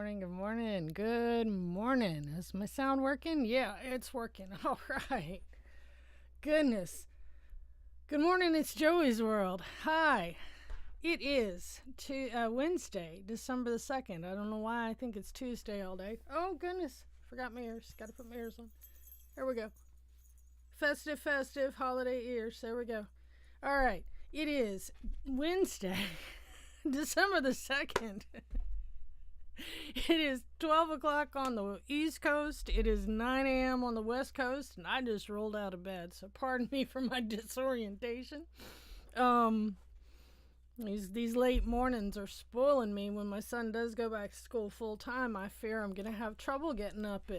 morning, good morning, good morning. Is my sound working? Yeah, it's working. All right. Goodness. Good morning, it's Joey's World. Hi. It is Wednesday, December the 2nd. I don't know why I think it's Tuesday all day. Oh, goodness. Forgot my ears. Got to put my ears on. There we go. Festive, holiday ears. There we go. All right. It is Wednesday, December the 2nd. It is 12 o'clock on the East Coast. It is 9 a.m. on the West Coast, and I just rolled out of bed, so pardon me for my disorientation. These late mornings are spoiling me. When my son does go back to school full time, I fear I'm going to have trouble getting up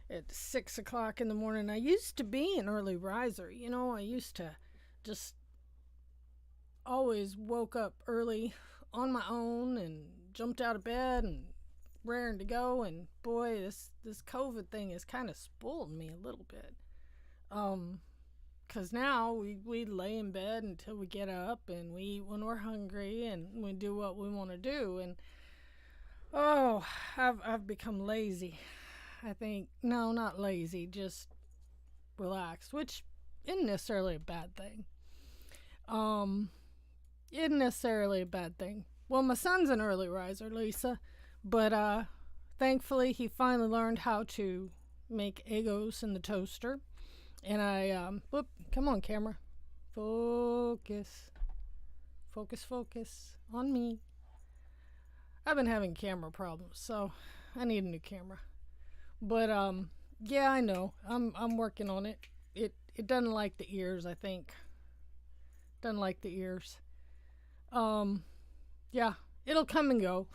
at 6 o'clock in the morning. I used to be an early riser. You know, I used to just always woke up early on my own and jumped out of bed and raring to go. And boy, this COVID thing has kind of spoiled me a little bit. Because now we lay in bed until we get up, and we eat when we're hungry, and we do what we want to do. And I've become lazy. I think, no, not lazy, just relaxed, which isn't necessarily a bad thing. Isn't necessarily a bad thing. Well, my son's an early riser, Lisa, but thankfully he finally learned how to make Eggos in the toaster. And come on, camera. Focus on me. I've been having camera problems, so I need a new camera. But yeah, I know. I'm working on it. It doesn't like the ears, I think. Doesn't like the ears. Yeah, it'll come and go.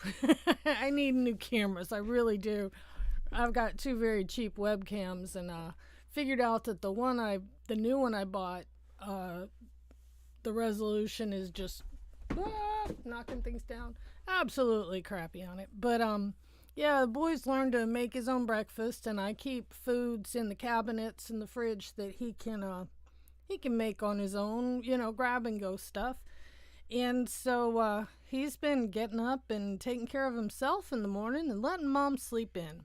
I need new cameras. I really do. I've got two very cheap webcams, and figured out that the new one I bought, the resolution is just knocking things down. Absolutely crappy on it. But yeah, the boy's learned to make his own breakfast, and I keep foods in the cabinets in the fridge that he can make on his own, grab and go stuff. And so he's been getting up and taking care of himself in the morning and letting Mom sleep in,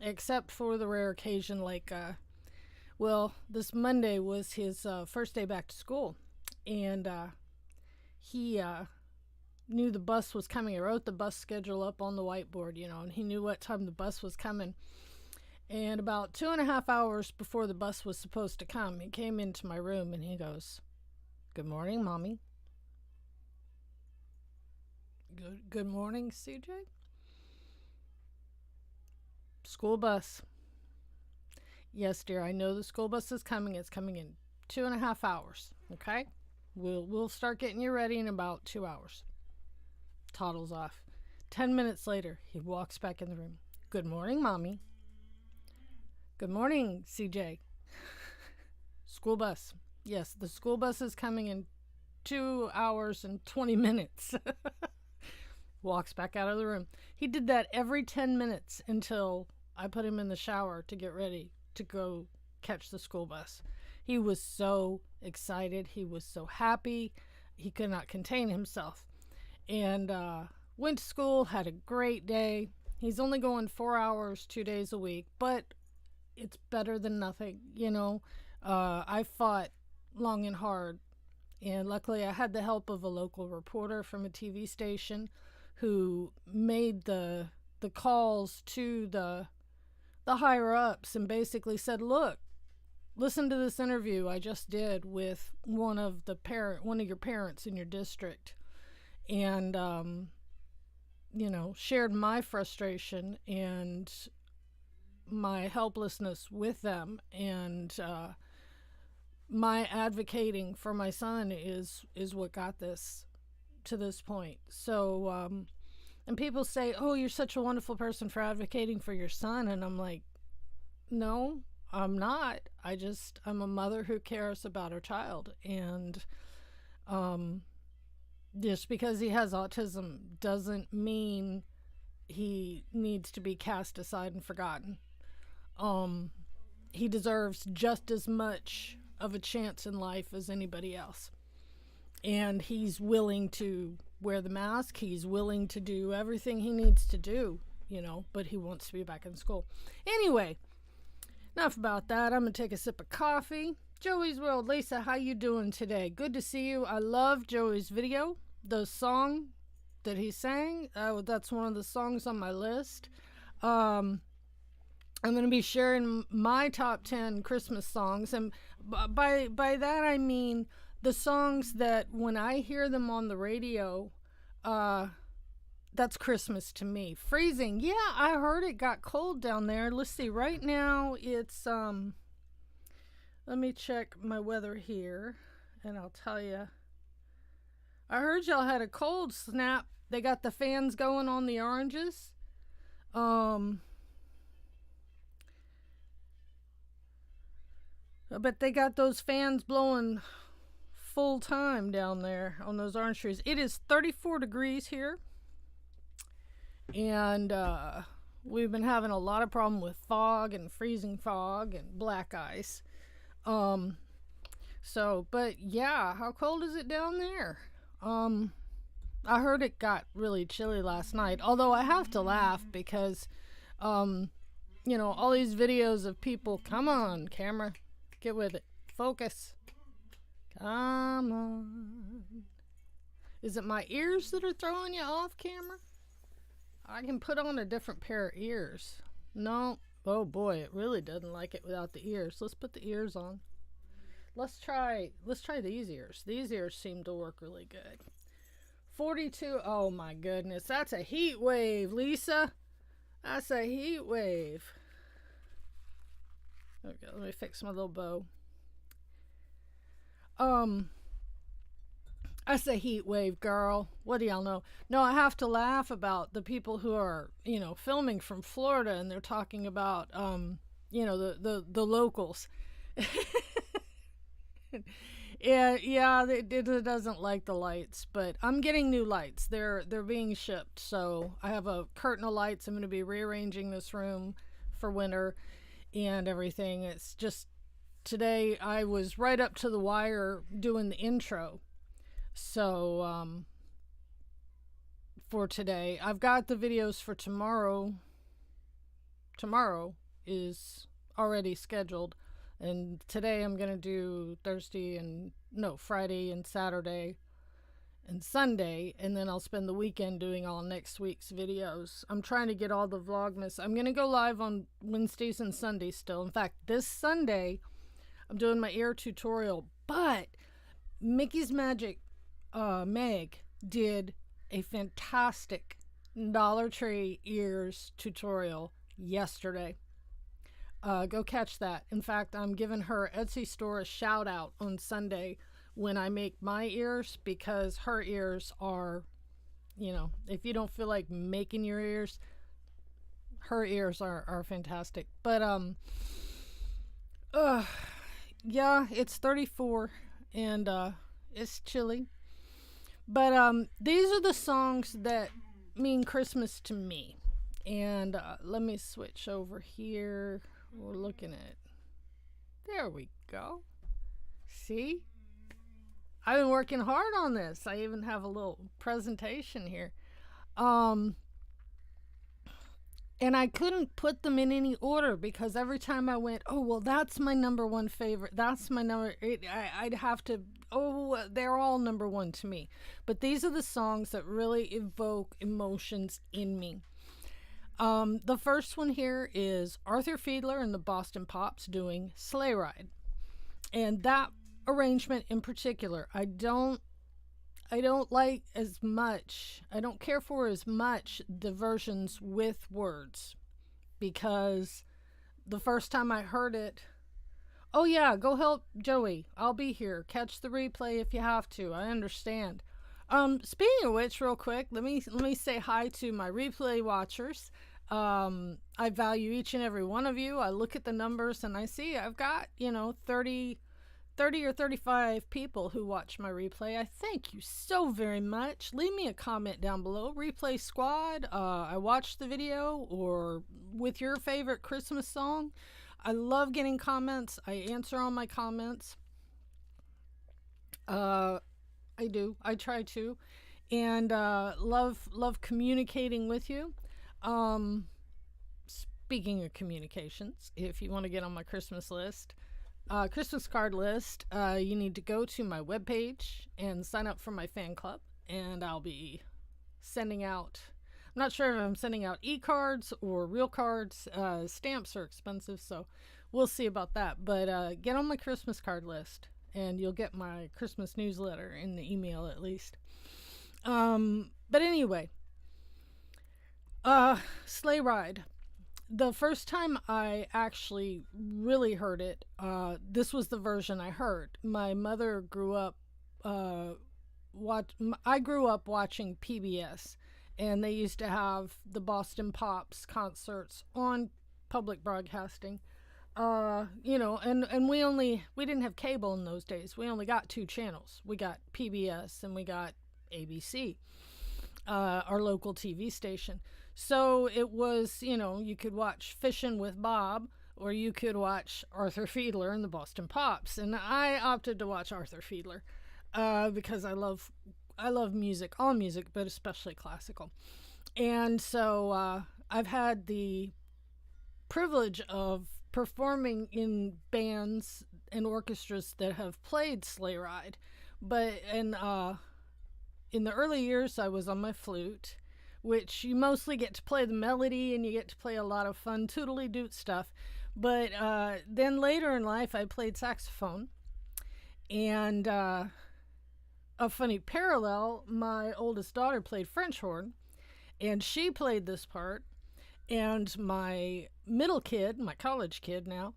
except for the rare occasion like this Monday was his first day back to school, and he knew the bus was coming. He wrote the bus schedule up on the whiteboard, and he knew what time the bus was coming. And about 2.5 hours before the bus was supposed to come, he came into my room and he goes, "Good morning, Mommy." Good morning, CJ. School bus. Yes, dear, I know the school bus is coming. It's coming in 2.5 hours. Okay? We'll start getting you ready in about 2 hours. Toddles off. 10 minutes later, he walks back in the room. "Good morning, Mommy." "Good morning, CJ." School bus. Yes, the school bus is coming in 2 hours and 20 minutes. Walks back out of the room. He did that every 10 minutes until I put him in the shower to get ready to go catch the school bus. He was so excited. He was so happy. He could not contain himself. And went to school, had a great day. He's only going 4 hours, 2 days a week, but it's better than nothing, I fought long and hard, and luckily I had the help of a local reporter from a TV station who made the calls to the higher ups and basically said, "Look, listen to this interview I just did with one of your parents in your district," and shared my frustration and my helplessness with them, and my advocating for my son is what got this to this point. So and people say, "Oh, you're such a wonderful person for advocating for your son," and I'm like, no, I'm not. I'm a mother who cares about her child, and just because he has autism doesn't mean he needs to be cast aside and forgotten. He deserves just as much of a chance in life as anybody else. And he's willing to wear the mask. He's willing to do everything he needs to do but he wants to be back in school. Anyway, enough about that. I'm going to take a sip of coffee. Joey's World. Lisa, how you doing today? Good to see you. I love Joey's video. The song that he sang, that's one of the songs on my list. I'm going to be sharing my top 10 Christmas songs. And by that, I mean the songs that when I hear them on the radio, that's Christmas to me. Freezing. Yeah, I heard it got cold down there. Let's see. Right now, it's, let me check my weather here, and I'll tell you. I heard y'all had a cold snap. They got the fans going on the oranges. But they got those fans blowing full time down there on those orange trees. It is 34 degrees here. And we've been having a lot of problem with fog and freezing fog and black ice. But yeah, how cold is it down there? I heard it got really chilly last night, although I have to laugh because, all these videos of people, come on, camera, get with it, focus, come on. Is it my ears that are throwing you off, camera? I can put on a different pair of ears. No, oh boy, it really doesn't like it without the ears. Let's put the ears on. Let's try these ears. These ears seem to work really good. 42, oh my goodness, that's a heat wave, Lisa. That's a heat wave. Okay, let me fix my little bow. That's a heat wave, girl. What do y'all know? No, I have to laugh about the people who are, filming from Florida, and they're talking about, the locals. Yeah, it doesn't like the lights, but I'm getting new lights. They're being shipped, so I have a curtain of lights. I'm going to be rearranging this room for winter and everything. It's just today I was right up to the wire doing the intro. So for today, I've got the videos for tomorrow. Tomorrow is already scheduled. And today I'm going to do Friday and Saturday and Sunday. And then I'll spend the weekend doing all next week's videos. I'm trying to get all the Vlogmas. I'm going to go live on Wednesdays and Sundays still. In fact, this Sunday, I'm doing my ear tutorial. But Mickey's Magic Meg did a fantastic Dollar Tree ears tutorial yesterday. Go catch that. In fact, I'm giving her Etsy store a shout out on Sunday when I make my ears, because her ears are, if you don't feel like making your ears, her ears are fantastic. But yeah, it's 34 and it's chilly. But these are the songs that mean Christmas to me. And let me switch over here. We're looking at, there we go. See? I've been working hard on this. I even have a little presentation here. And I couldn't put them in any order because every time I went, oh, well, that's my number one favorite. That's my number, I'd have to, they're all number one to me. But these are the songs that really evoke emotions in me. The first one here is Arthur Fiedler and the Boston Pops doing Sleigh Ride. And that arrangement in particular, I don't like as much, I don't care for as much the versions with words, because the first time I heard it, oh yeah, go help Joey, I'll be here, catch the replay if you have to, I understand. Speaking of which, real quick, let me say hi to my replay watchers. I value each and every one of you. I look at the numbers and I see I've got, 30 or 35 people who watch my replay. I thank you so very much. Leave me a comment down below. Replay Squad, I watched the video, or with your favorite Christmas song. I love getting comments. I answer all my comments. I do. I try to. And love communicating with you. Um, Speaking of communications, if you want to get on my Christmas list, Christmas card list, you need to go to my webpage and sign up for my fan club, and I'll be sending out. I'm not sure if I'm sending out e-cards or real cards. Stamps are expensive, so we'll see about that. But get on my Christmas card list, and you'll get my Christmas newsletter in the email at least. But anyway, Sleigh Ride. The first time I actually really heard it, this was the version I heard. My mother grew up, I grew up watching PBS, and they used to have the Boston Pops concerts on public broadcasting. And we didn't have cable in those days. We only got two channels. We got PBS and we got ABC, our local TV station. So it was, you could watch Fishing with Bob, or you could watch Arthur Fiedler and the Boston Pops. And I opted to watch Arthur Fiedler because I love music, all music, but especially classical. And so I've had the privilege of performing in bands and orchestras that have played Sleigh Ride. But in the early years, I was on my flute, which you mostly get to play the melody and you get to play a lot of fun tootly-doot stuff. But then later in life, I played saxophone. And a funny parallel, my oldest daughter played French horn, and she played this part. And my middle kid, my college kid now,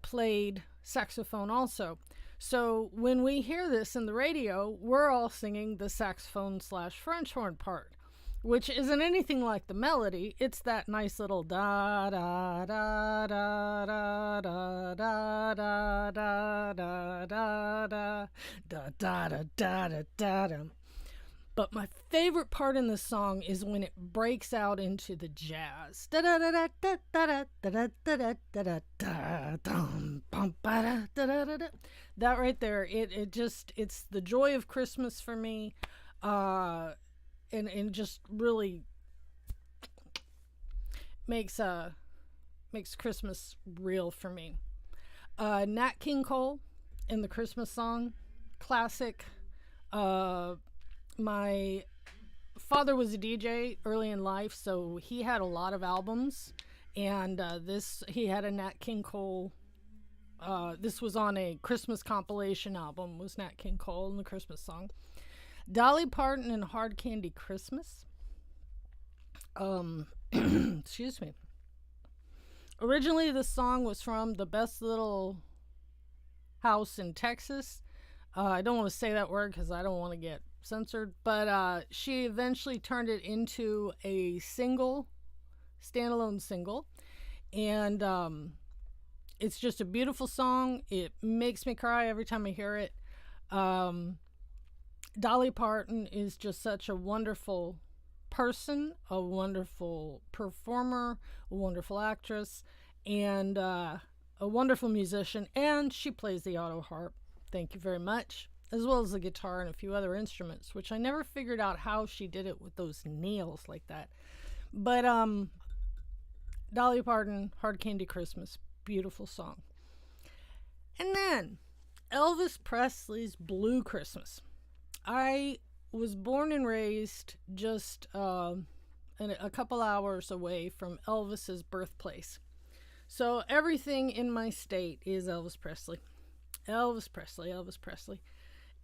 played saxophone also. So when we hear this in the radio, we're all singing the saxophone/French horn part, which isn't anything like the melody. It's that nice little da da da da da da da da da da da da da da da da da. But my favorite part in the song is when it breaks out into the jazz. That right there, it's the joy of Christmas for me. And just really makes Christmas real for me. Nat King Cole in the Christmas song, classic. My father was a DJ early in life, so he had a lot of albums, and he had a Nat King Cole. This was on a Christmas compilation album, was Nat King Cole and the Christmas song. Dolly Parton and Hard Candy Christmas. Excuse me. Originally, this song was from The Best Little House in Texas. I don't want to say that word because I don't want to get censored, but she eventually turned it into a standalone single, and it's just a beautiful song. It makes me cry every time I hear it. Dolly Parton is just such a wonderful person, a wonderful performer, a wonderful actress, and a wonderful musician, and she plays the auto harp. Thank you very much. As well as the guitar and a few other instruments, which I never figured out how she did it with those nails like that. But Dolly Parton, Hard Candy Christmas, beautiful song. And then Elvis Presley's Blue Christmas. I was born and raised just a couple hours away from Elvis's birthplace. So everything in my state is Elvis Presley. Elvis Presley, Elvis Presley.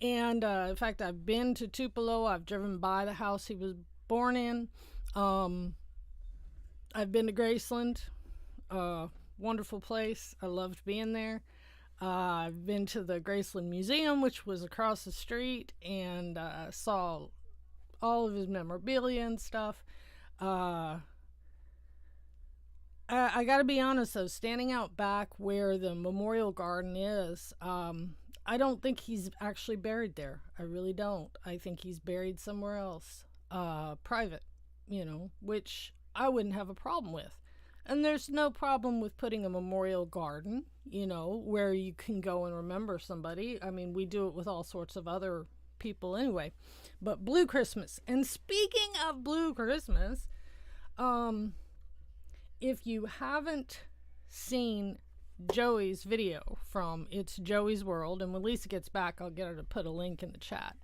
And in fact, I've been to Tupelo. I've driven by the house he was born in. I've been to Graceland. Wonderful place. I loved being there. I've been to the Graceland Museum, which was across the street, and saw all of his memorabilia and stuff. I got to be honest, though, standing out back where the Memorial Garden is, I don't think he's actually buried there. I really don't. I think he's buried somewhere else, private, which I wouldn't have a problem with. And there's no problem with putting a memorial garden, where you can go and remember somebody. I mean, we do it with all sorts of other people anyway. But Blue Christmas. And speaking of Blue Christmas, If you haven't seen Joey's video from It's Joey's World, and when Lisa gets back, I'll get her to put a link in the chat.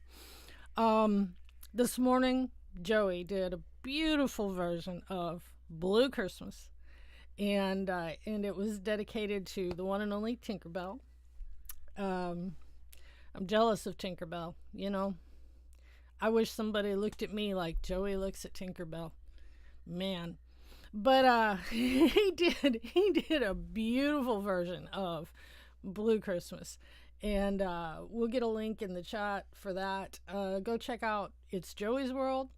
This morning, Joey did a beautiful version of Blue Christmas, and it was dedicated to the one and only Tinkerbell. I'm jealous of Tinkerbell, you know. I wish somebody looked at me like Joey looks at Tinkerbell. Man. But he did a beautiful version of Blue Christmas. And we'll get a link in the chat for that. Go check out It's Joey's World.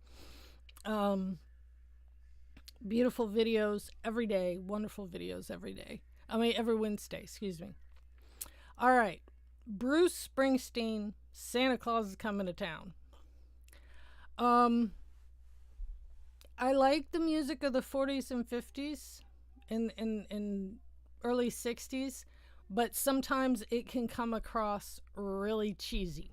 Beautiful videos every day. Wonderful videos every day. Every Wednesday, excuse me. All right. Bruce Springsteen, Santa Claus is coming to town. I like the music of the 40s and 50s and early 60s, but sometimes it can come across really cheesy.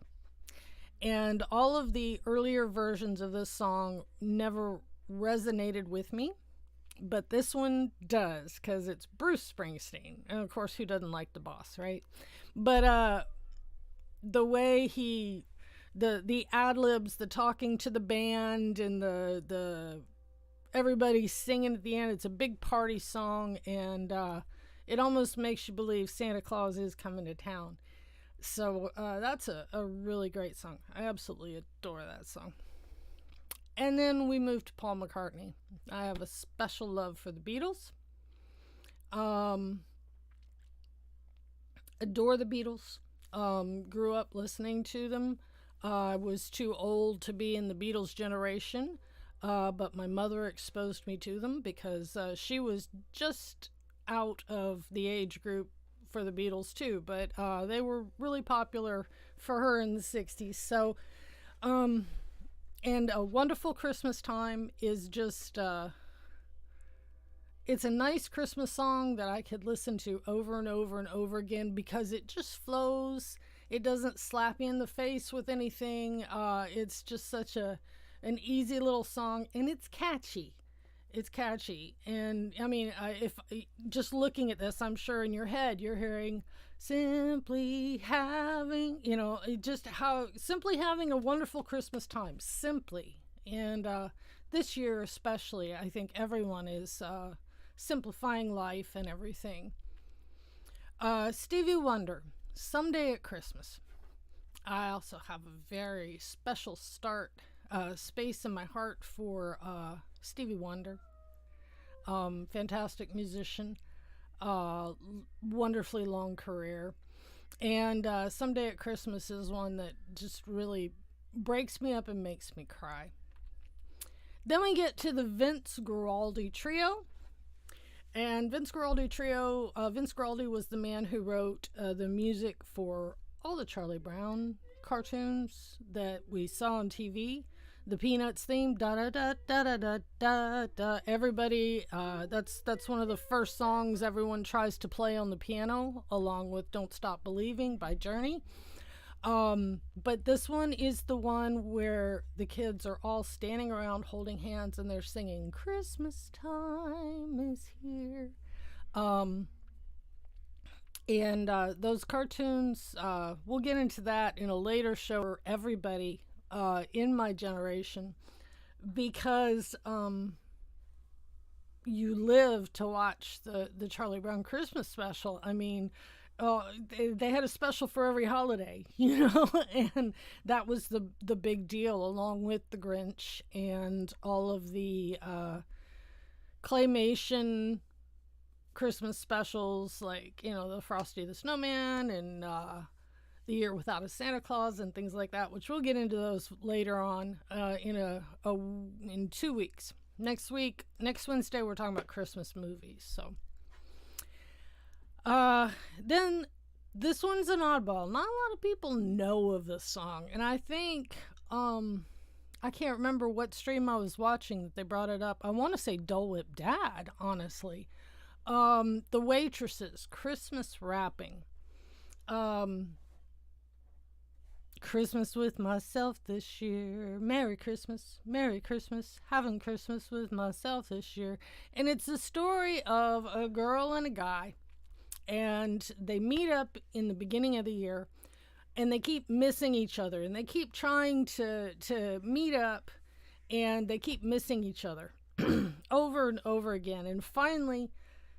And all of the earlier versions of this song never resonated with me, but this one does, because it's Bruce Springsteen. And of course, who doesn't like the boss, right? But the way the ad-libs, the talking to the band, and the everybody singing at the end, it's a big party song, and it almost makes you believe Santa Claus is coming to town. So that's a really great song. I absolutely adore that song. And then we moved to Paul McCartney. I have a special love for the Beatles. Adore the Beatles. Grew up listening to them. I was too old to be in the Beatles generation, but my mother exposed me to them because she was just out of the age group for the Beatles too, but they were really popular for her in the 60s. So, and A Wonderful Christmas Time is just, it's a nice Christmas song that I could listen to over and over and over again because it just flows. It doesn't slap you in the face with anything. It's just such an easy little song, and it's catchy. It's catchy. And if just looking at this, I'm sure in your head you're hearing simply having, simply having a wonderful Christmas time. Simply. And this year especially, I think everyone is simplifying life and everything. Stevie Wonder, Someday at Christmas. I also have a very special space in my heart for Stevie Wonder. Fantastic musician, wonderfully long career. And Someday at Christmas is one that just really breaks me up and makes me cry. Then we get to the Vince Guaraldi Trio. And Vince Guaraldi was the man who wrote the music for all the Charlie Brown cartoons that we saw on TV. The Peanuts theme, da da da da da da da da. Everybody, that's one of the first songs everyone tries to play on the piano, along with "Don't Stop Believing" by Journey. But this one is the one where the kids are all standing around holding hands and they're singing "Christmas time is here." And those cartoons, we'll get into that in a later show for everybody in my generation, because you live to watch the Charlie Brown Christmas special. They had a special for every holiday, and that was the big deal, along with the Grinch and all of the claymation Christmas specials, like, the Frosty the Snowman and The Year Without a Santa Claus and things like that, which we'll get into those later on in 2 weeks. Next Wednesday, we're talking about Christmas movies. So then this one's an oddball. Not a lot of people know of this song, and I think I can't remember what stream I was watching that they brought it up. I want to say Dole Whip Dad, honestly. The Waitresses, Christmas Wrapping. Christmas with myself this year. Merry Christmas, having Christmas with myself this year. And it's the story of a girl and a guy, and they meet up in the beginning of the year, and they keep missing each other, and they keep trying to meet up, and they keep missing each other over and over again. And finally,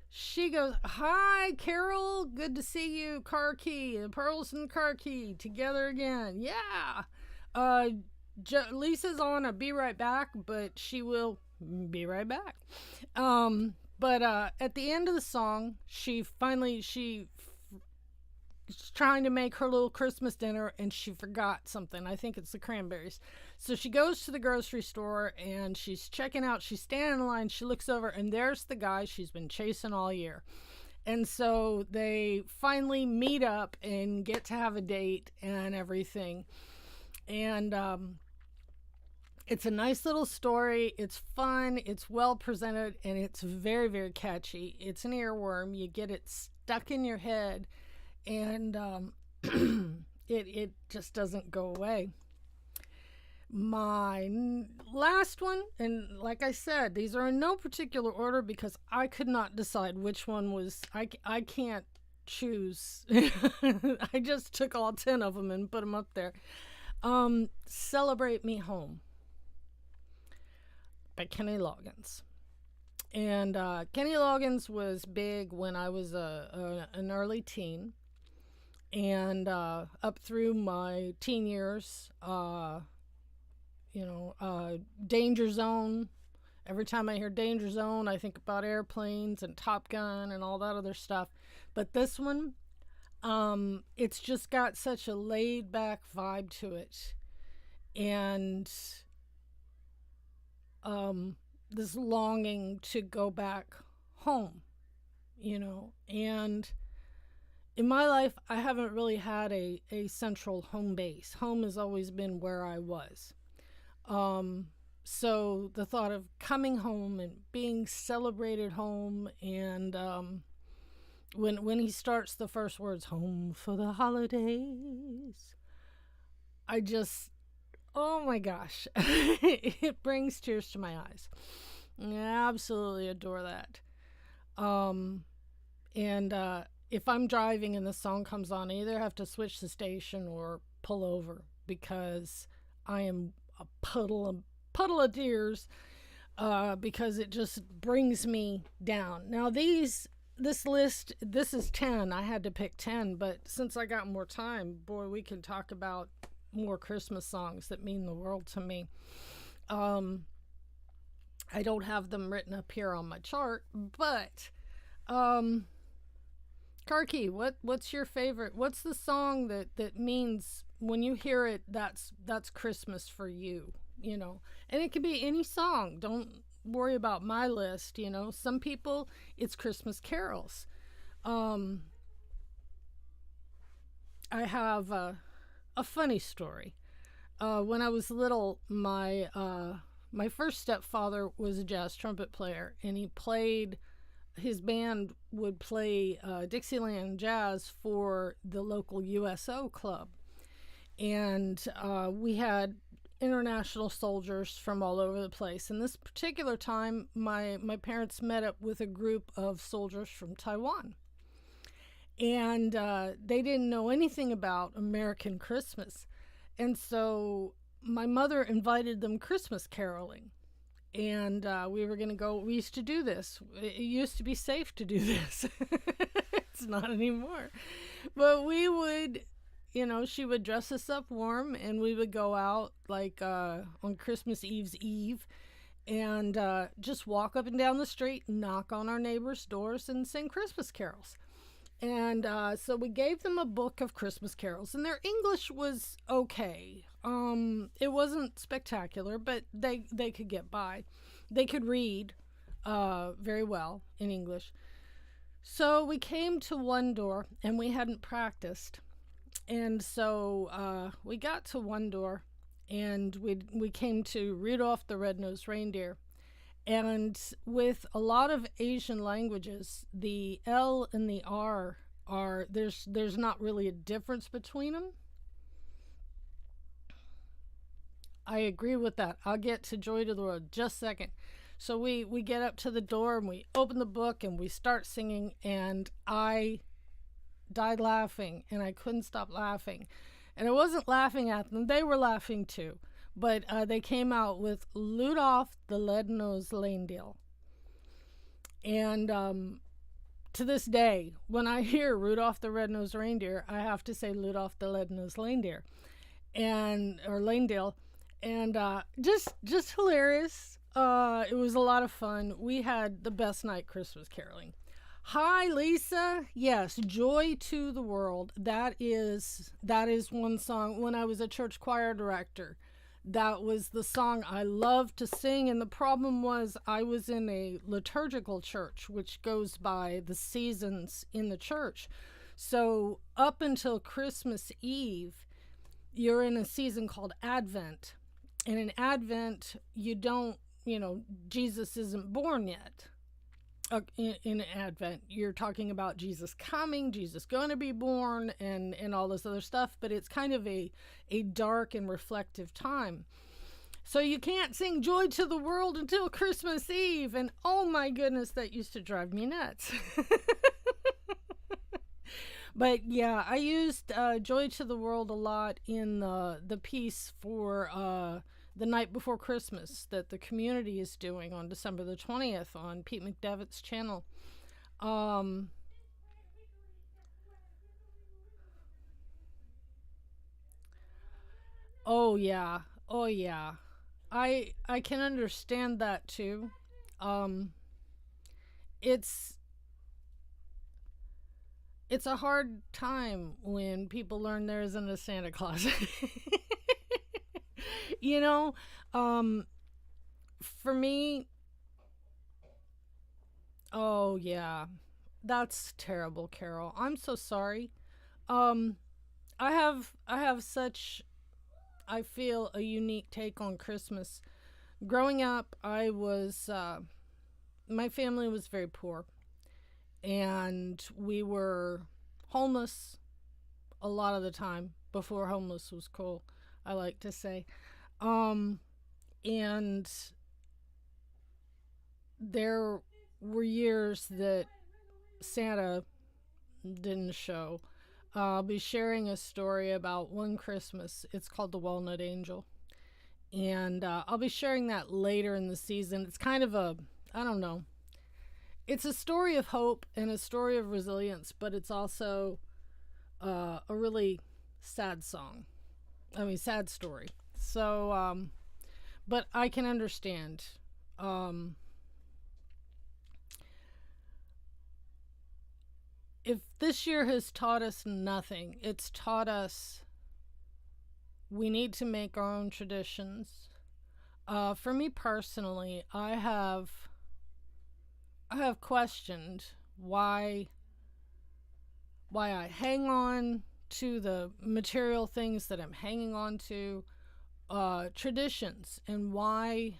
she goes, "Hi, Carol. Good to see you. Car key. The pearls and the car key. Together again. Yeah. Lisa's on a be right back, but she will be right back." But at the end of the song, she's trying to make her little Christmas dinner, and she forgot something. I think it's the cranberries. So she goes to the grocery store, and she's checking out. She's standing in line. She looks over, and there's the guy she's been chasing all year. And so they finally meet up and get to have a date and everything. And it's a nice little story. It's fun. It's well presented, and it's very, very catchy. It's an earworm. You get it stuck in your head, and it just doesn't go away. My last one, and like I said, these are in no particular order because I could not decide which one was. I can't choose. I just took all 10 of them and put them up there. Celebrate Me Home by Kenny Loggins. And Kenny Loggins was big when I was an early teen, and up through my teen years. Danger Zone. Every time I hear Danger Zone, I think about airplanes and Top Gun and all that other stuff. But this one, it's just got such a laid back vibe to it. And this longing to go back home, and in my life, I haven't really had a central home base. Home has always been where I was. So the thought of coming home and being celebrated home, and when he starts the first words, "Home for the holidays," I just, oh my gosh, it brings tears to my eyes. I absolutely adore that. If I'm driving and the song comes on, I either have to switch the station or pull over because I am a puddle of tears, because it just brings me down. Now this list, this is 10. I had to pick 10, but since I got more time, boy, we can talk about more Christmas songs that mean the world to me. I don't have them written up here on my chart, but Karki, what's your favorite? What's the song that means when you hear it, that's Christmas for you, And it can be any song. Don't worry about my list, Some people, it's Christmas carols. I have a funny story. When I was little, my first stepfather was a jazz trumpet player, and his band would play Dixieland jazz for the local USO club. And we had international soldiers from all over the place. And this particular time, my parents met up with a group of soldiers from Taiwan. And they didn't know anything about American Christmas. And so my mother invited them Christmas caroling. And we were going to go. We used to do this. It used to be safe to do this. It's not anymore. But we would, she would dress us up warm, and we would go out like on Christmas Eve's Eve and just walk up and down the street, knock on our neighbors' doors, and sing Christmas carols. And so we gave them a book of Christmas carols, and their English was okay. It wasn't spectacular, but they could get by. They could read very well in English. So we came to one door, and we hadn't practiced. And so we got to one door, and we came to Rudolph the Red-Nosed Reindeer. And with a lot of Asian languages, the L and the R there's not really a difference between them. I agree with that. I'll get to Joy to the World just a second. So we get up to the door and we open the book and we start singing, and I died laughing and I couldn't stop laughing. And I wasn't laughing at them, they were laughing too. But they came out with Rudolph the Red-Nosed Reindeer. And to this day, when I hear Rudolph the Red-Nosed Reindeer, I have to say Rudolph the Red-Nosed Reindeer. And, or Reindeer. And just hilarious. It was a lot of fun. We had the best night Christmas caroling. Hi, Lisa. Yes, Joy to the World. That is one song. When I was a church choir director, that was the song I loved to sing. And the problem was I was in a liturgical church, which goes by the seasons in the church. So up until Christmas Eve, you're in a season called Advent. And in Advent, you don't, Jesus isn't born yet. In Advent, you're talking about Jesus coming, Jesus going to be born, and all this other stuff, but it's kind of a dark and reflective time. So you can't sing Joy to the World until Christmas Eve, and oh my goodness, that used to drive me nuts. But yeah, I used Joy to the World a lot in the piece for the night before Christmas that the community is doing on December the 20th on Pete McDevitt's channel. Oh yeah. Oh yeah. I can understand that too. Um, it's it's a hard time when people learn there isn't a Santa Claus. you know, um, for me, oh yeah, that's terrible, Carol. I'm so sorry. Um, I have such, I feel, a unique take on Christmas. Growing up, my family was very poor, and we were homeless a lot of the time before homeless was cool, I like to say. Um, and there were years that Santa didn't show. I'll be sharing a story about one Christmas. It's called The Walnut Angel. And I'll be sharing that later in the season. It's kind of I don't know. It's a story of hope and a story of resilience, but it's also a really sad song. I mean, sad story. So, but I can understand. If this year has taught us nothing, it's taught us we need to make our own traditions. For me personally, I have questioned why I hang on to the material things that I'm hanging on to, traditions, and why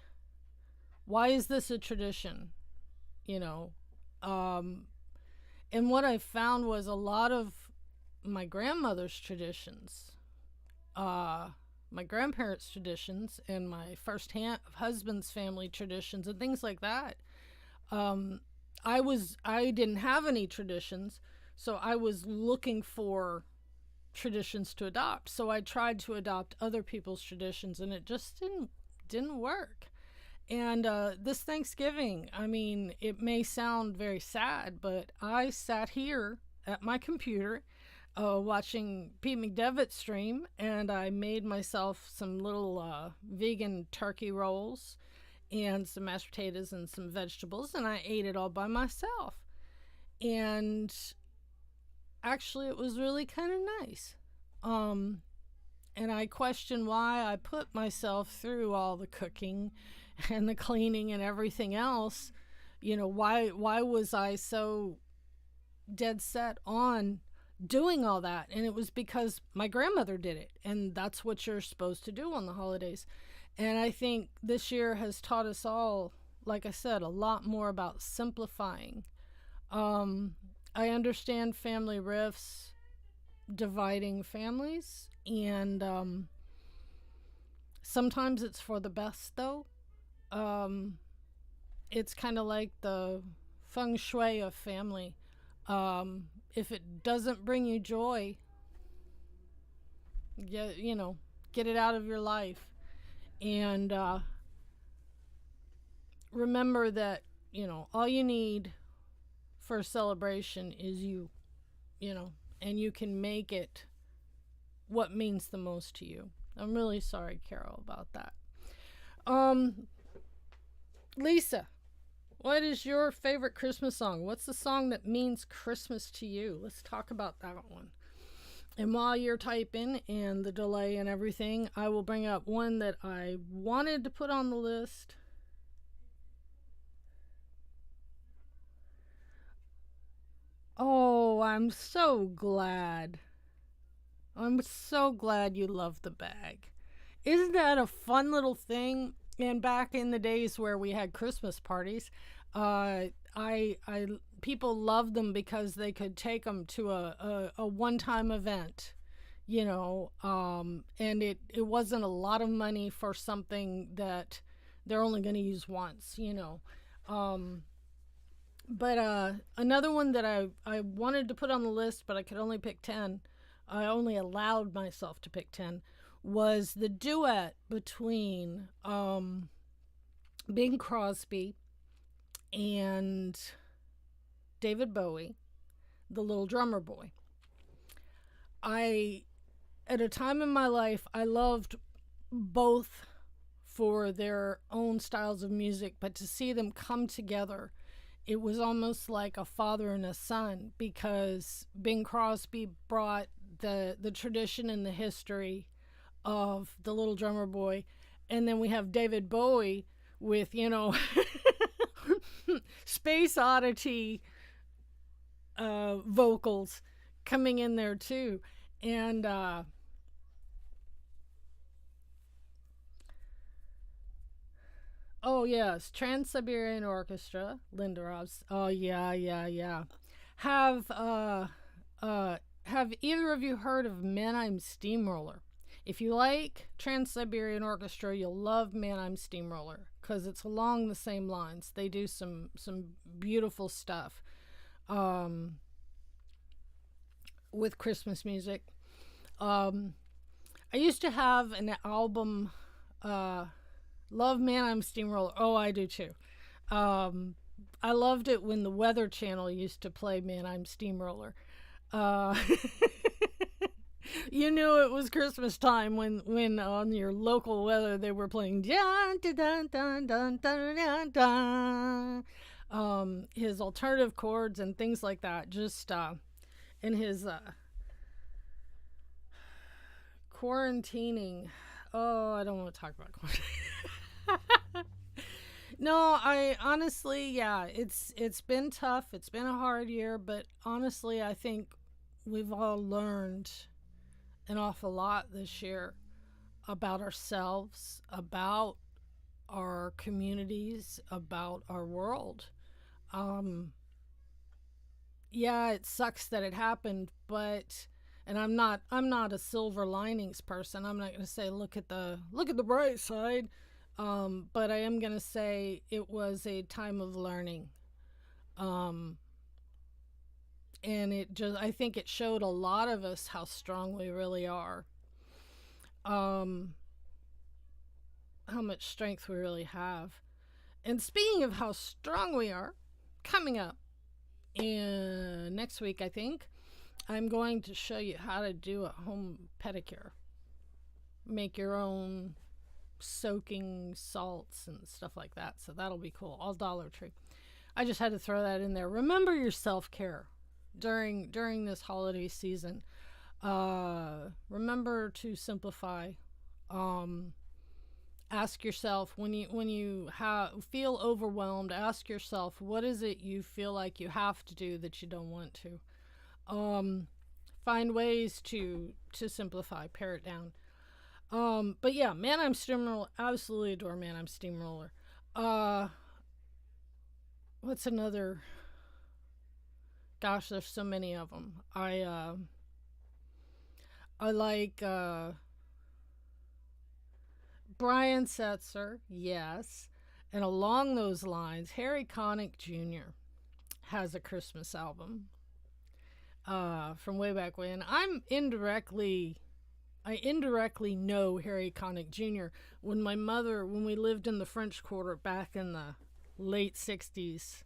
is this a tradition? You know, and what I found was a lot of my grandmother's traditions, my grandparents' traditions, and my husband's family traditions, and things like that. I didn't have any traditions, so I was looking for traditions to adopt. So I tried to adopt other people's traditions, and it just didn't work. And this Thanksgiving, I mean, it may sound very sad, but I sat here at my computer watching Pete McDevitt stream, and I made myself some little vegan turkey rolls and some mashed potatoes and some vegetables, and I ate it all by myself. And actually, it was really kind of nice. And I questioned why I put myself through all the cooking and the cleaning and everything else. You know, why was I so dead set on doing all that? And it was because my grandmother did it, and that's what you're supposed to do on the holidays. And I think this year has taught us all, like I said, a lot more about simplifying. I understand family rifts, dividing families, and Sometimes it's for the best, though. Um, it's kind of like the feng shui of family. If it doesn't bring you joy, get it out of your life. And remember that, all you need for a celebration is you, and you can make it what means the most to you. I'm really sorry, Carol, about that. Um, Lisa, what is your favorite Christmas song? What's the song that means Christmas to you? Let's talk about that one. And while you're typing and the delay and everything, I will bring up one that I wanted to put on the list. Oh, I'm so glad. I'm so glad you love the bag. Isn't that a fun little thing? And back in the days where we had Christmas parties, I people loved them because they could take them to a one-time event, and it wasn't a lot of money for something that they're only going to use once. But another one that I wanted to put on the list, but I could only pick 10. I only allowed myself to pick 10, was the duet between Bing Crosby and David Bowie, the Little Drummer Boy. At a time in my life, I loved both for their own styles of music, but to see them come together, it was almost like a father and a son, because Bing Crosby brought the tradition and the history of the Little Drummer Boy, and then we have David Bowie with Space Oddity vocals coming in there too. And oh yes, Trans-Siberian Orchestra, Linda Ross. Oh yeah, yeah, yeah. Have have either of you heard of Mannheim Steamroller? If you like Trans-Siberian Orchestra, you'll love Mannheim Steamroller because it's along the same lines. They do some beautiful stuff with Christmas music. I used to have an album, Love Mannheim Steamroller. Oh, I do too. I loved it when the Weather Channel used to play Mannheim Steamroller. Uh, you knew it was Christmas time when on your local weather they were playing dun, dun, dun, dun, dun, dun, dun, his alternative chords and things like that. Just in his quarantining. Oh, I don't want to talk about quarantine. No, I honestly, yeah, it's been tough. It's been a hard year, but honestly, I think we've all learned an awful lot this year about ourselves, about our communities, about our world. Um, yeah, it sucks that it happened, but and I'm not a silver linings person. I'm not going to say look at the bright side. But I am going to say it was a time of learning. Um, and I think it showed a lot of us how strong we really are. Um, how much strength we really have. And speaking of how strong we are, coming up in next week, I think, I'm going to show you how to do a home pedicure. Make your own soaking salts and stuff like that. So that'll be cool. All Dollar Tree. I just had to throw that in there. Remember your self-care during this holiday season. Remember to simplify. Ask yourself when you feel overwhelmed, ask yourself, what is it you feel like you have to do that you don't want to. Find ways to simplify, pare it down. But yeah, Mannheim Steamroller, absolutely adore Mannheim Steamroller. What's another? Gosh, there's so many of them. I like Brian Setzer, yes. And along those lines, Harry Connick Jr. has a Christmas album from way back when. I indirectly know Harry Connick Jr. When we lived in the French Quarter back in the late 60s,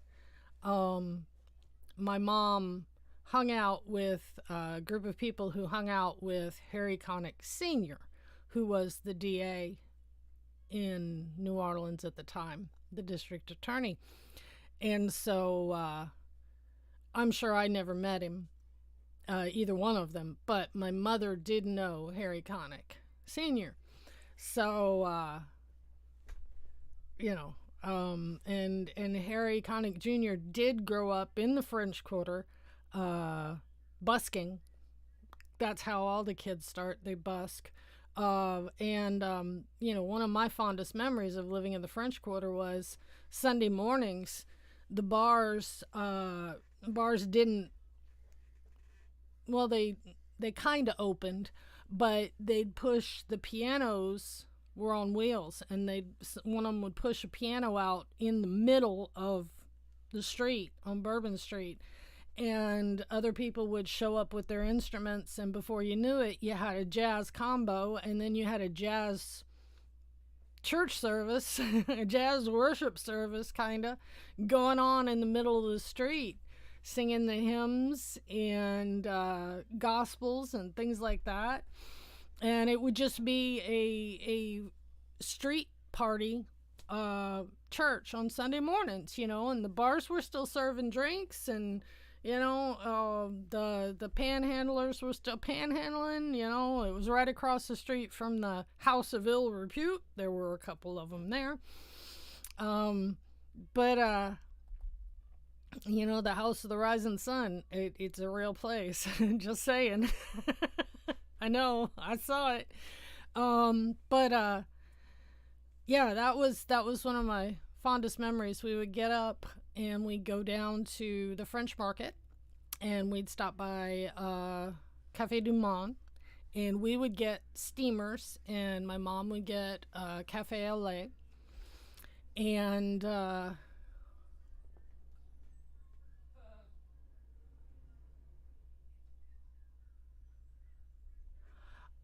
my mom hung out with a group of people who hung out with Harry Connick Sr., who was the DA in New Orleans at the time, the district attorney. And so I'm sure I never met him, either one of them, but my mother did know Harry Connick Sr. So, and Harry Connick Jr. did grow up in the French Quarter, busking. That's how all the kids start. They busk. One of my fondest memories of living in the French Quarter was Sunday mornings. The bars didn't, well, they kind of opened, but they'd push, the pianos were on wheels, and one of them would push a piano out in the middle of the street on Bourbon Street, and other people would show up with their instruments, and before you knew it, you had a jazz combo, and then you had a jazz church service, a jazz worship service kind of going on in the middle of the street, singing the hymns and gospels and things like that. And it would just be a street party church on Sunday mornings, and the bars were still serving drinks, and the panhandlers were still panhandling. It was right across the street from the House of Ill Repute. There were a couple of them there. But the House of the Rising Sun, it's a real place. Just saying. I know, I saw it. Yeah, that was one of my fondest memories. We would get up and we'd go down to the French Market, and we'd stop by Café du Monde, and we would get steamers, and my mom would get Café au lait, and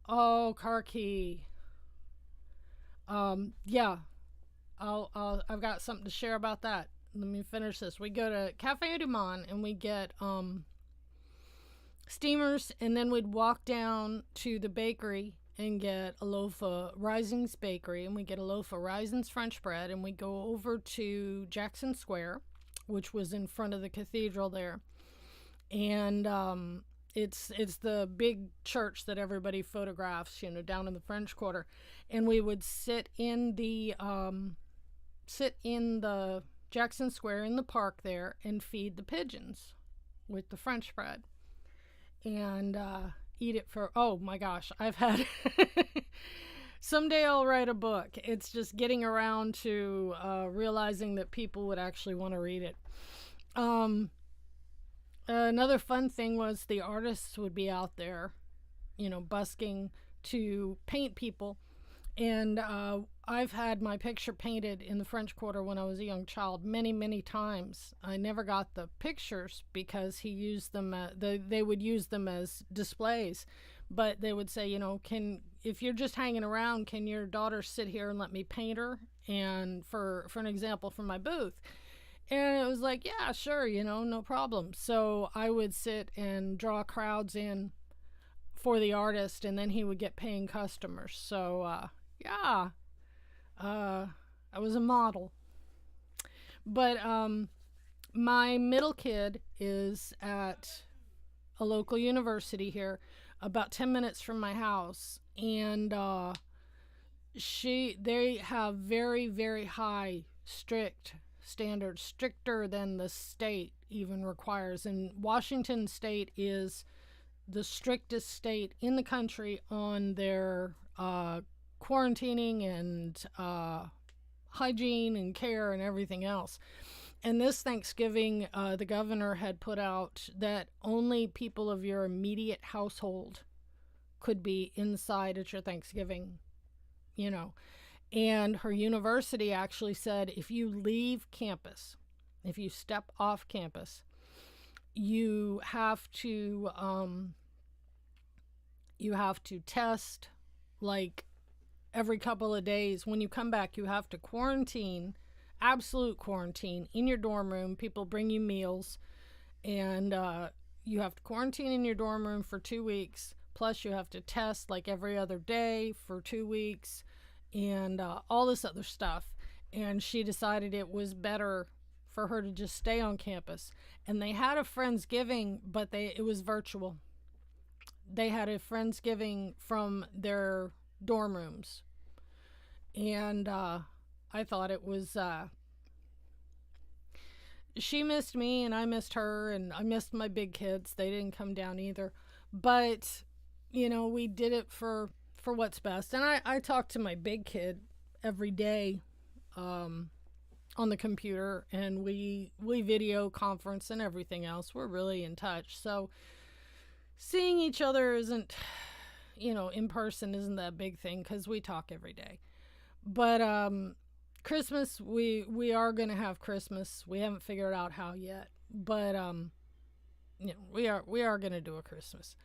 oh, car key. Yeah, I've got something to share about that. Let me finish this. We go to Café du Monde and we get steamers, and then we'd walk down to the bakery and get a loaf of Rising's Bakery, and we get a loaf of Rising's French bread, and we go over to Jackson Square, which was in front of the cathedral there. And it's the big church that everybody photographs, down in the French Quarter. And we would sit in the Jackson Square in the park there and feed the pigeons with the French bread, and eat it for, oh my gosh, I've had someday I'll write a book. It's just getting around to realizing that people would actually want to read it. Another fun thing was the artists would be out there, busking to paint people. And I've had my picture painted in the French Quarter when I was a young child many, many times. I never got the pictures because he used them. They would use them as displays, but they would say, if you're just hanging around, can your daughter sit here and let me paint her? And for an example from my booth. And it was like, yeah, sure, no problem. So I would sit and draw crowds in for the artist, and then he would get paying customers. So, yeah, I was a model. But my middle kid is at a local university here, about 10 minutes from my house, and they have very, very high, strict standards, stricter than the state even requires. And Washington State is the strictest state in the country on their quarantining and hygiene and care and everything else. And this Thanksgiving, the governor had put out that only people of your immediate household could be inside at your Thanksgiving, And her university actually said if you leave campus, if you step off campus, you have to test like every couple of days. When you come back, you have to quarantine, absolute quarantine in your dorm room. People bring you meals, and you have to quarantine in your dorm room for 2 weeks. Plus, you have to test like every other day for 2 weeks, and all this other stuff. And she decided it was better for her to just stay on campus. And they had a Friendsgiving, but it was virtual. They had a Friendsgiving from their dorm rooms. And I thought it was, she missed me and I missed her, and I missed my big kids. They didn't come down either. But, you know, we did it for what's best. And I talk to my big kid every day on the computer, and we video conference and everything else. We're really in touch. So seeing each other isn't, you know, in person isn't that big thing because we talk every day. But Christmas, we are going to have Christmas. We haven't figured out how yet, but you know, we are going to do a Christmas.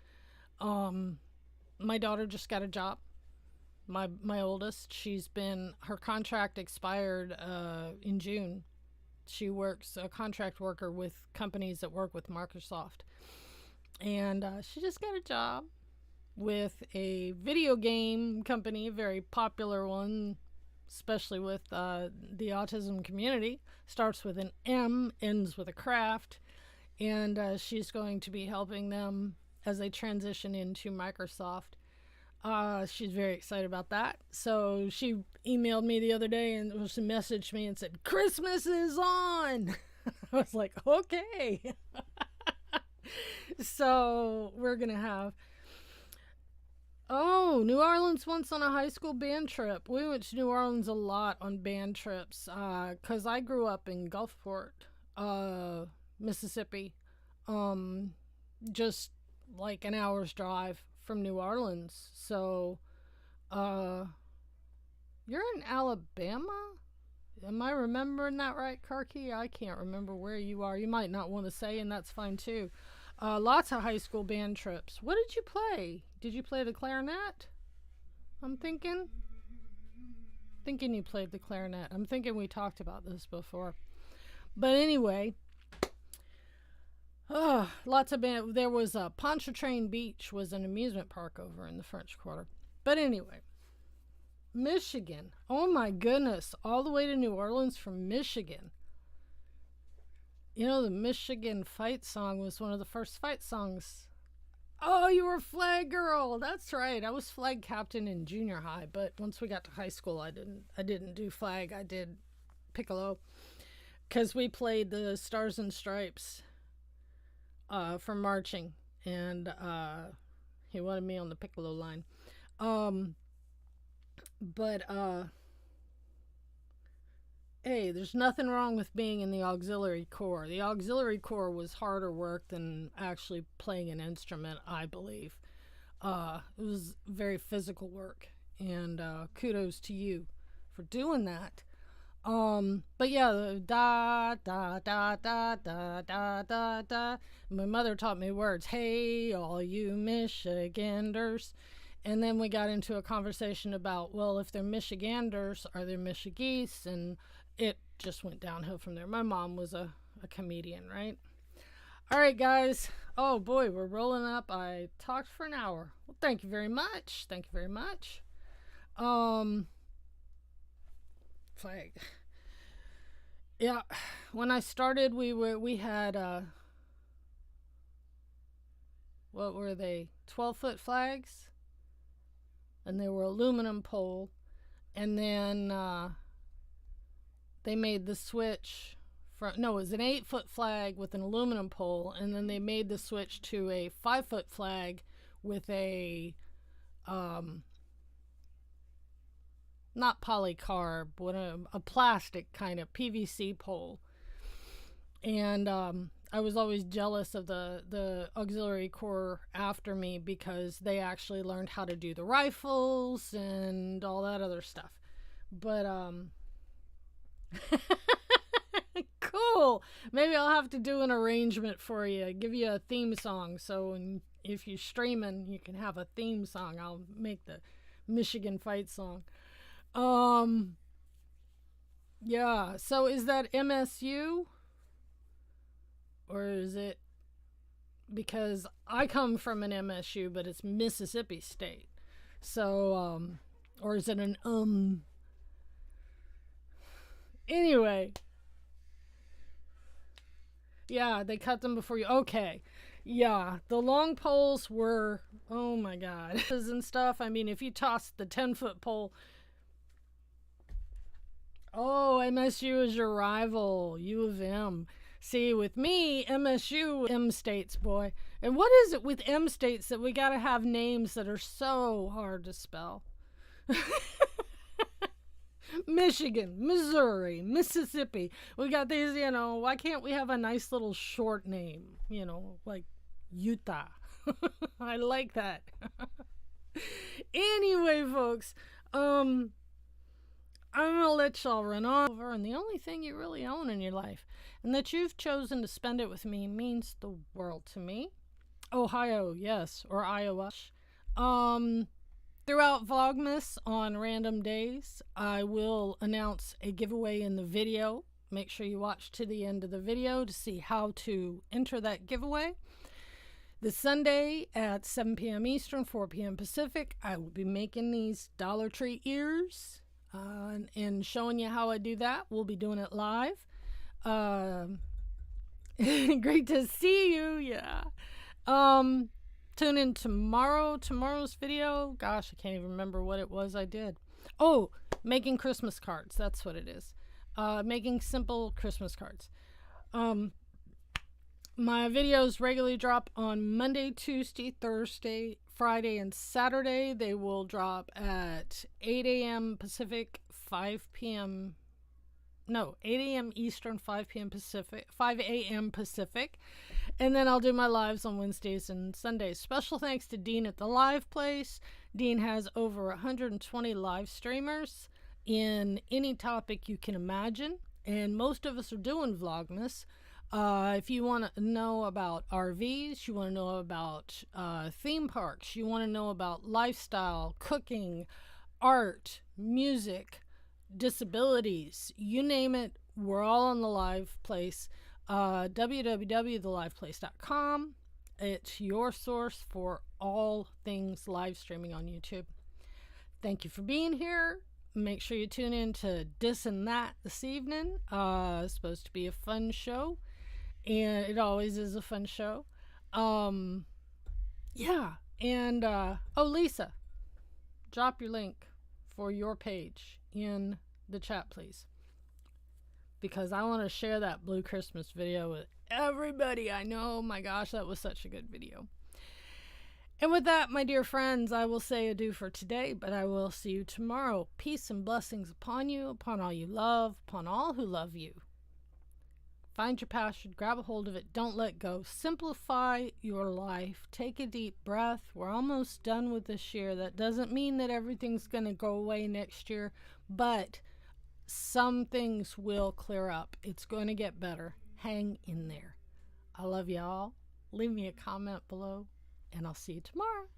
My daughter just got a job. My oldest, her contract expired in June. She works a contract worker with companies that work with Microsoft, and she just got a job with a video game company, a very popular one, especially with the autism community. Starts with an M, ends with a craft, and she's going to be helping them as they transition into Microsoft. She's very excited about that. So she emailed me the other day and she messaged me and said, "Christmas is on." I was like, okay. So we're going to have, New Orleans once on a high school band trip. We went to New Orleans a lot on band trips because I grew up in Gulfport, Mississippi, just like an hour's drive from New Orleans. So you're in Alabama? Am I remembering that right, Karki? I can't remember where you are. You might not want to say, and that's fine too. Lots of high school band trips. What did you play? Did you play the clarinet? I'm thinking you played the clarinet. I'm thinking we talked about this before. But anyway, lots of band. There was Pontchartrain Beach was an amusement park over in the French Quarter. But anyway, Michigan. Oh my goodness, all the way to New Orleans from Michigan. You know, the Michigan fight song was one of the first fight songs. Oh, you were flag girl. That's right. I was flag captain in junior high, but once we got to high school, I didn't do flag. I did piccolo because we played the Stars and Stripes for marching, and he wanted me on the piccolo line. But hey, there's nothing wrong with being in the auxiliary corps. The auxiliary corps was harder work than actually playing an instrument, I believe. It was very physical work, and kudos to you for doing that. But yeah, the da da da da da da da da. My mother taught me words. Hey, all you Michiganders. And then we got into a conversation about, well, if they're Michiganders, are they Michigese? And it just went downhill from there. My mom was a comedian, right? All right, guys. Oh, boy, we're rolling up. I talked for an hour. Well, thank you very much. Thank you very much. Flag. Yeah, when I started, we had, what were they? 12-foot flags? And they were aluminum pole. And then they made the switch from, no, it was an 8-foot flag with an aluminum pole. And then they made the switch to a 5-foot flag with a, not polycarb, but a plastic kind of PVC pole. And I was always jealous of the auxiliary corps after me because they actually learned how to do the rifles and all that other stuff. But cool. Maybe I'll have to do an arrangement for you. Give you a theme song. So if you're streaming, you can have a theme song. I'll make the Michigan fight song. Yeah. So is that MSU? Or is it because I come from an MSU, but it's Mississippi State. So or is it an anyway. Yeah, they cut them before you. Okay. Yeah, the long poles were, oh my God, and stuff. I mean, if you toss the 10-foot pole, oh, MSU is your rival, U of M. See, with me, MSU, M states, boy. And what is it with M states that we gotta have names that are so hard to spell? Michigan, Missouri, Mississippi. We got these, why can't we have a nice little short name? Like Utah. I like that. Anyway, folks, I'm gonna let y'all run over, and the only thing you really own in your life, and that you've chosen to spend it with me, means the world to me. Ohio, yes, or Iowa. Throughout Vlogmas on random days, I will announce a giveaway in the video. Make sure you watch to the end of the video to see how to enter that giveaway. This Sunday at 7 p.m. Eastern, 4 p.m. Pacific, I will be making these Dollar Tree ears and showing you how I do that. We'll be doing it live. Great to see you. Yeah. Tune in tomorrow's video. Gosh, I can't even remember what it was I did. Oh, making Christmas cards. That's what it is. Making simple Christmas cards. My videos regularly drop on Monday, Tuesday, Thursday, Friday, and Saturday. They will drop at 8 a.m. Pacific, 8 a.m. Eastern, 5 p.m. Pacific, 5 a.m. Pacific. And then I'll do my lives on Wednesdays and Sundays. Special thanks to Dean at the Live Place. Dean has over 120 live streamers in any topic you can imagine. And most of us are doing Vlogmas. If you want to know about RVs, you want to know about theme parks, you want to know about lifestyle, cooking, art, music, disabilities, you name it, we're all on the Live Place. www.theliveplace.com. It's your source for all things live streaming on YouTube. Thank you for being here. Make sure you tune in to Dis and That this evening. It's supposed to be a fun show, and it always is a fun show. Yeah, and Lisa, drop your link for your page in the chat, please, because I want to share that Blue Christmas video with everybody I know. Oh my gosh, that was such a good video. And with that, my dear friends, I will say adieu for today, but I will see you tomorrow. Peace and blessings upon you, upon all you love, upon all who love you. Find your passion, grab a hold of it, don't let go. Simplify your life. Take a deep breath. We're almost done with this year. That doesn't mean that everything's going to go away next year, but some things will clear up. It's going to get better. Hang in there. I love y'all. Leave me a comment below, and I'll see you tomorrow.